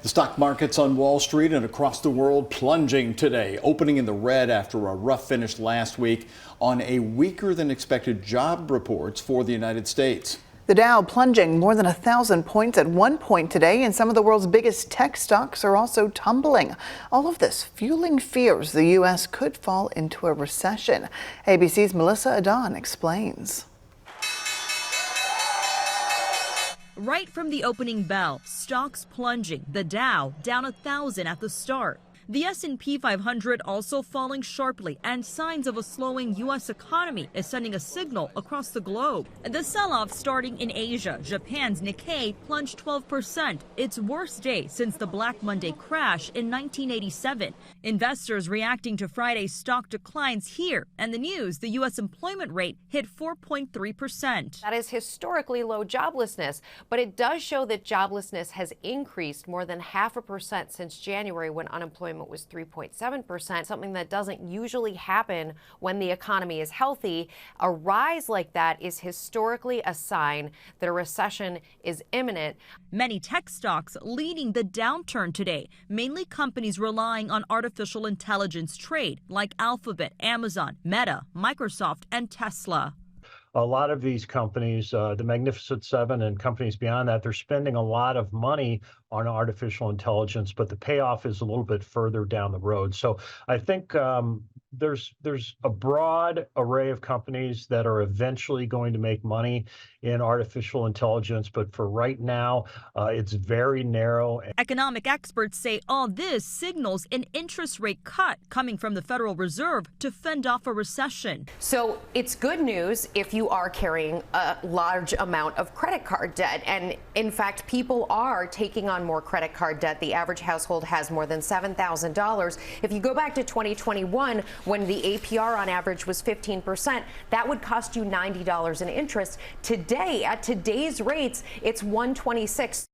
The stock markets on Wall Street and across the world plunging today, opening in the red after a rough finish last week on a weaker than expected job reports for the United States. The Dow plunging more than 1,000 points at one point today, and some of the world's biggest tech stocks are also tumbling. All of this fueling fears the U.S. could fall into a recession. ABC's Melissa Adon explains. Right from the opening bell, stocks plunging, the Dow down 1,000 at the start. The S&P 500 also falling sharply, and signs of a slowing U.S. economy is sending a signal across the globe. The sell-off starting in Asia. Japan's Nikkei plunged 12%, its worst day since the Black Monday crash in 1987. Investors reacting to Friday's stock declines here, and the news, the U.S. employment rate hit 4.3%. That is historically low joblessness, but it does show that joblessness has increased more than 0.5% since January, when unemployment was 3.7%, something that doesn't usually happen when the economy is healthy. A rise like that is historically a sign that a recession is imminent. Many tech stocks leading the downturn today, mainly companies relying on artificial intelligence trade like Alphabet, Amazon, Meta, Microsoft, and Tesla. A lot of these companies, the Magnificent Seven and companies beyond that, they're spending a lot of money on artificial intelligence, but the payoff is a little bit further down the road. So I think there's a broad array of companies that are eventually going to make money in artificial intelligence, but for right now, it's very narrow. Economic experts say all this signals an interest rate cut coming from the Federal Reserve to fend off a recession. So it's good news if you are carrying a large amount of credit card debt. And in fact, people are taking on more credit card debt. The average household has more than $7,000. If you go back to 2021, when the APR on average was 15%, that would cost you $90 in interest. Today, at today's rates, it's $126.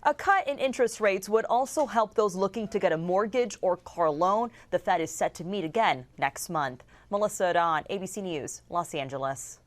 A cut in interest rates would also help those looking to get a mortgage or car loan. The Fed is set to meet again next month. Melissa Adon, ABC News, Los Angeles.